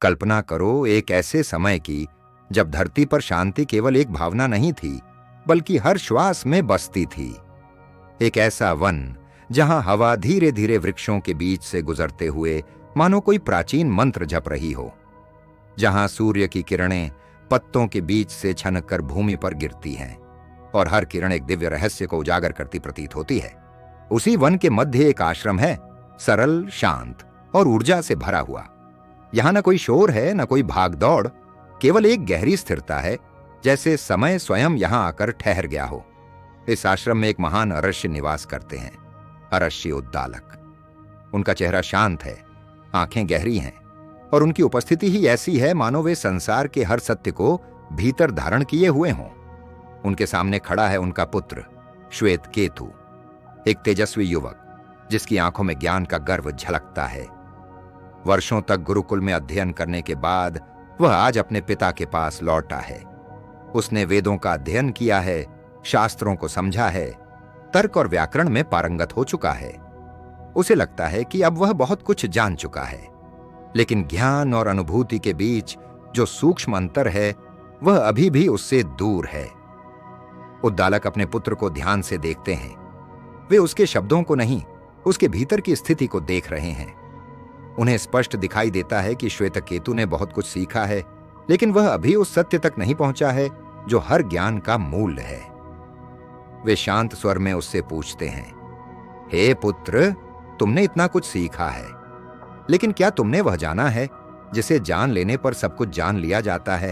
कल्पना करो एक ऐसे समय की जब धरती पर शांति केवल एक भावना नहीं थी, बल्कि हर श्वास में बसती थी। एक ऐसा वन जहां हवा धीरे धीरे वृक्षों के बीच से गुजरते हुए मानो कोई प्राचीन मंत्र जप रही हो, जहां सूर्य की किरणें पत्तों के बीच से छनककर भूमि पर गिरती हैं और हर किरण एक दिव्य रहस्य को उजागर करती प्रतीत होती है। उसी वन के मध्य एक आश्रम है, सरल, शांत और ऊर्जा से भरा हुआ। यहां न कोई शोर है, न कोई भागदौड़, केवल एक गहरी स्थिरता है, जैसे समय स्वयं यहां आकर ठहर गया हो। इस आश्रम में एक महान अरश्य निवास करते हैं, अरश्य उद्दालक। उनका चेहरा शांत है, आंखें गहरी हैं और उनकी उपस्थिति ही ऐसी है मानो वे संसार के हर सत्य को भीतर धारण किए हुए हों। उनके सामने खड़ा है उनका पुत्र श्वेत केतु, एक तेजस्वी युवक जिसकी आंखों में ज्ञान का गर्व झलकता है। वर्षों तक गुरुकुल में अध्ययन करने के बाद वह आज अपने पिता के पास लौटा है। उसने वेदों का अध्ययन किया है, शास्त्रों को समझा है, तर्क और व्याकरण में पारंगत हो चुका है। उसे लगता है कि अब वह बहुत कुछ जान चुका है, लेकिन ज्ञान और अनुभूति के बीच जो सूक्ष्म अंतर है वह अभी भी उससे दूर है। उद्दालक अपने पुत्र को ध्यान से देखते हैं। वे उसके शब्दों को नहीं, उसके भीतर की स्थिति को देख रहे हैं। उन्हें स्पष्ट दिखाई देता है कि श्वेतकेतु ने बहुत कुछ सीखा है, लेकिन वह अभी उस सत्य तक नहीं पहुंचा है जो हर ज्ञान का मूल है। वे शांत स्वर में उससे पूछते हैं, हे पुत्र, तुमने इतना कुछ सीखा है, लेकिन क्या तुमने वह जाना है जिसे जान लेने पर सब कुछ जान लिया जाता है?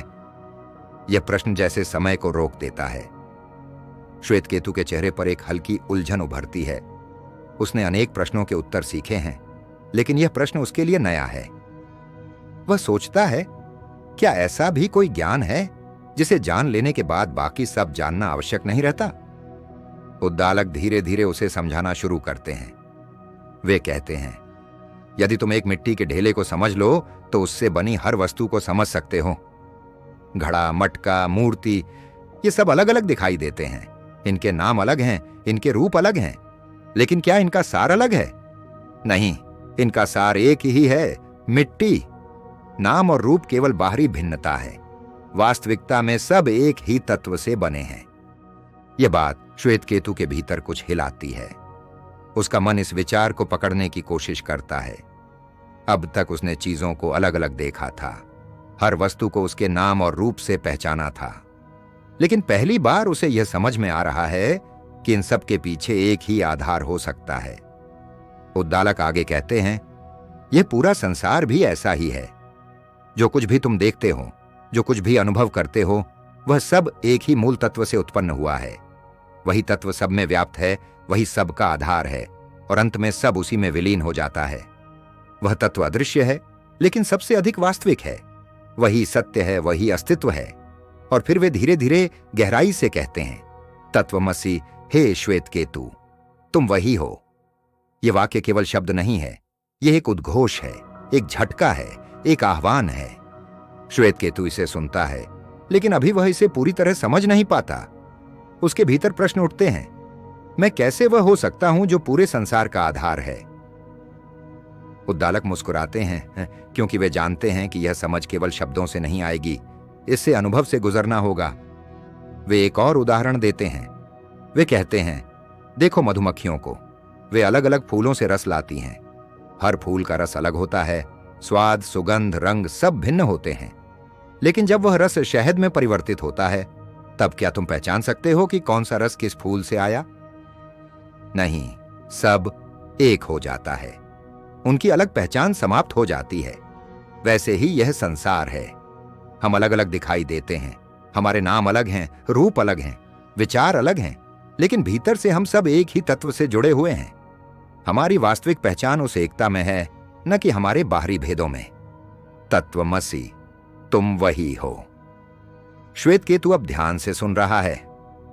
यह प्रश्न जैसे समय को रोक देता है। श्वेतकेतु के चेहरे पर एक हल्की उलझन उभरती है। उसने अनेक प्रश्नों के उत्तर सीखे हैं, लेकिन यह प्रश्न उसके लिए नया है। वह सोचता है, क्या ऐसा भी कोई ज्ञान है जिसे जान लेने के बाद बाकी सब जानना आवश्यक नहीं रहता? उद्दालक धीरे धीरे उसे समझाना शुरू करते हैं। वे कहते हैं, यदि तुम एक मिट्टी के ढेले को समझ लो तो उससे बनी हर वस्तु को समझ सकते हो। घड़ा, मटका, मूर्ति, ये सब अलग अलग दिखाई देते हैं। इनके नाम अलग हैं, इनके रूप अलग हैं, लेकिन क्या इनका सार अलग है? नहीं, इनका सार एक ही है, मिट्टी। नाम और रूप केवल बाहरी भिन्नता है, वास्तविकता में सब एक ही तत्व से बने हैं। यह बात श्वेतकेतु के भीतर कुछ हिलाती है। उसका मन इस विचार को पकड़ने की कोशिश करता है। अब तक उसने चीजों को अलग अलग देखा था, हर वस्तु को उसके नाम और रूप से पहचाना था, लेकिन पहली बार उसे यह समझ में आ रहा है कि इन सब के पीछे एक ही आधार हो सकता है। उद्दालक आगे कहते हैं, यह पूरा संसार भी ऐसा ही है। जो कुछ भी तुम देखते हो, जो कुछ भी अनुभव करते हो, वह सब एक ही मूल तत्व से उत्पन्न हुआ है। वही तत्व सब में व्याप्त है, वही सब का आधार है और अंत में सब उसी में विलीन हो जाता है। वह तत्व अदृश्य है, लेकिन सबसे अधिक वास्तविक है। वही सत्य है, वही अस्तित्व है। और फिर वे धीरे धीरे गहराई से कहते हैं, तत्वमसि, हे श्वेतकेतु, तुम वही हो। यह वाक्य केवल शब्द नहीं है, यह एक उद्घोष है, एक झटका है, एक आह्वान है। श्वेतकेतु इसे सुनता है, लेकिन अभी वह इसे पूरी तरह समझ नहीं पाता। उसके भीतर प्रश्न उठते हैं, मैं कैसे वह हो सकता हूं जो पूरे संसार का आधार है? उद्दालक मुस्कुराते हैं, क्योंकि वे जानते हैं कि यह समझ केवल शब्दों से नहीं आएगी, इससे अनुभव से गुजरना होगा। वे एक और उदाहरण देते हैं। वे कहते हैं, देखो मधुमक्खियों को, वे अलग अलग फूलों से रस लाती हैं। हर फूल का रस अलग होता है, स्वाद, सुगंध, रंग सब भिन्न होते हैं। लेकिन जब वह रस शहद में परिवर्तित होता है, तब क्या तुम पहचान सकते हो कि कौन सा रस किस फूल से आया? नहीं, सब एक हो जाता है। उनकी अलग पहचान समाप्त हो जाती है। वैसे ही यह संसार है। हम अलग अलग दिखाई देते हैं, हमारे नाम अलग हैं, रूप अलग हैं, विचार अलग हैं, लेकिन भीतर से हम सब एक ही तत्व से जुड़े हुए हैं। हमारी वास्तविक पहचान उस एकता में है, न कि हमारे बाहरी भेदों में। तत्वमसि, तुम वही हो। श्वेतकेतु अब ध्यान से सुन रहा है।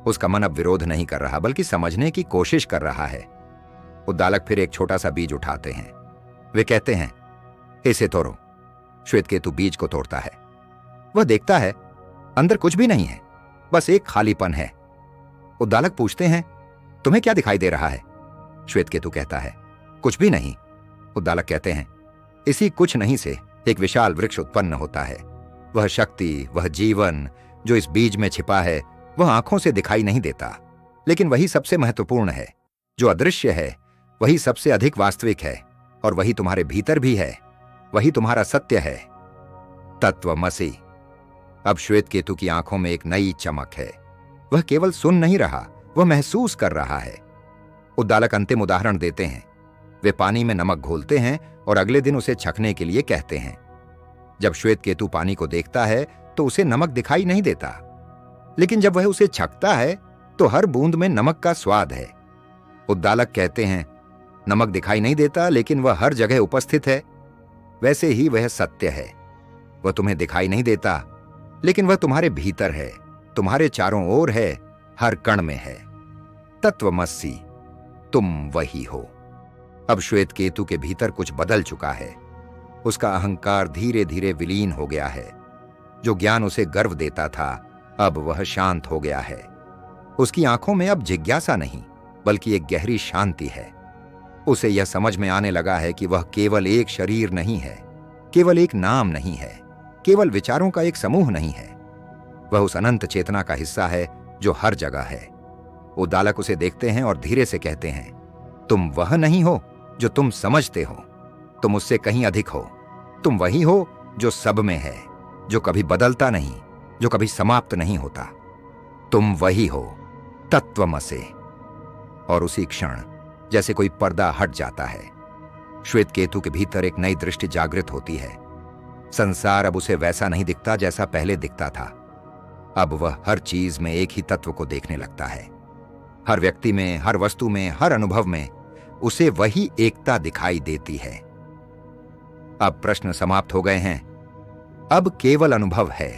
उसका मन अब विरोध नहीं कर रहा, बल्कि समझने की कोशिश कर रहा है। उद्दालक फिर एक छोटा सा बीज उठाते हैं। वे कहते हैं, इसे तोड़ो। श्वेतकेतु बीज को तोड़ता है। वह देखता है, अंदर कुछ भी नहीं है, बस एक खालीपन है। उद्दालक पूछते हैं, तुम्हें क्या दिखाई दे रहा है? श्वेतकेतु कहता है, कुछ भी नहीं। उद्दालक कहते हैं, इसी कुछ नहीं से एक विशाल वृक्ष उत्पन्न होता है। वह शक्ति, वह जीवन जो इस बीज में छिपा है, वह आंखों से दिखाई नहीं देता, लेकिन वही सबसे महत्वपूर्ण है। जो अदृश्य है वही सबसे अधिक वास्तविक है, और वही तुम्हारे भीतर भी है। वही तुम्हारा सत्य है, तत्वमसि। अब श्वेत केतु की आंखों में एक नई चमक है। वह केवल सुन नहीं रहा, वह महसूस कर रहा है। उद्दालक अंतिम उदाहरण देते हैं। वे पानी में नमक घोलते हैं और अगले दिन उसे छकने के लिए कहते हैं। जब श्वेत केतु पानी को देखता है तो उसे नमक दिखाई नहीं देता, लेकिन जब वह उसे छकता है तो हर बूंद में नमक का स्वाद है। उद्दालक कहते हैं, नमक दिखाई नहीं देता, लेकिन वह हर जगह उपस्थित है। वैसे ही वह सत्य है। वह तुम्हें दिखाई नहीं देता, लेकिन वह तुम्हारे भीतर है, तुम्हारे चारों ओर है, हर कण में है। तत्वमसि, तुम वही हो। अब श्वेत केतु के भीतर कुछ बदल चुका है। उसका अहंकार धीरे धीरे विलीन हो गया है। जो ज्ञान उसे गर्व देता था, अब वह शांत हो गया है। उसकी आंखों में अब जिज्ञासा नहीं, बल्कि एक गहरी शांति है। उसे यह समझ में आने लगा है कि वह केवल एक शरीर नहीं है, केवल एक नाम नहीं है, केवल विचारों का एक समूह नहीं है। वह उस अनंत चेतना का हिस्सा है जो हर जगह है। उद्दालक उसे देखते हैं और धीरे से कहते हैं, तुम वह नहीं हो जो तुम समझते हो, तुम उससे कहीं अधिक हो। तुम वही हो जो सब में है, जो कभी बदलता नहीं, जो कभी समाप्त नहीं होता। तुम वही हो, तत्वमसि। और उसी क्षण जैसे कोई पर्दा हट जाता है, श्वेत केतु के भीतर एक नई दृष्टि जागृत होती है। संसार अब उसे वैसा नहीं दिखता जैसा पहले दिखता था। अब वह हर चीज में एक ही तत्व को देखने लगता है। हर व्यक्ति में, हर वस्तु में, हर अनुभव में उसे वही एकता दिखाई देती है। अब प्रश्न समाप्त हो गए हैं। अब केवल अनुभव है,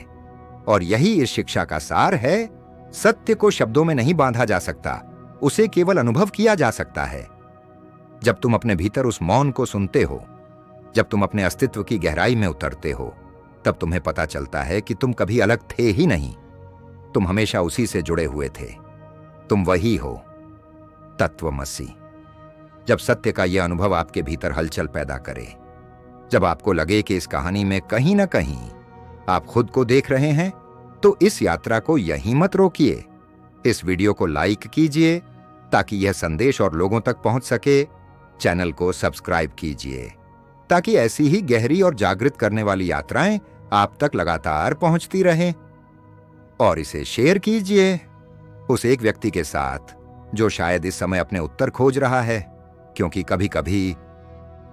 और यही इस शिक्षा का सार है। सत्य को शब्दों में नहीं बांधा जा सकता, उसे केवल अनुभव किया जा सकता है। जब तुम अपने भीतर उस मौन को सुनते हो, जब तुम अपने अस्तित्व की गहराई में उतरते हो, तब तुम्हें पता चलता है कि तुम कभी अलग थे ही नहीं। तुम हमेशा उसी से जुड़े हुए थे। तुम वही हो, तत्वमसि। जब सत्य का यह अनुभव आपके भीतर हलचल पैदा करे, जब आपको लगे कि इस कहानी में कहीं ना कहीं आप खुद को देख रहे हैं, तो इस यात्रा को यहीं मत रोकिए। इस वीडियो को लाइक कीजिए ताकि यह संदेश और लोगों तक पहुंच सके। चैनल को सब्सक्राइब कीजिए ताकि ऐसी ही गहरी और जागृत करने वाली यात्राएं आप तक लगातार पहुंचती रहें। और इसे शेयर कीजिए उस एक व्यक्ति के साथ जो शायद इस समय अपने उत्तर खोज रहा है, क्योंकि कभी कभी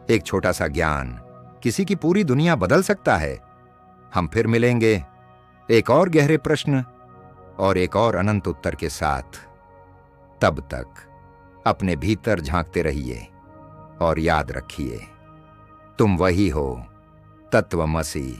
एक छोटा सा ज्ञान किसी की पूरी दुनिया बदल सकता है। हम फिर मिलेंगे एक और गहरे प्रश्न और एक और अनंत उत्तर के साथ। तब तक अपने भीतर झांकते रहिए और याद रखिए, तुम वही हो, तत्वमसि।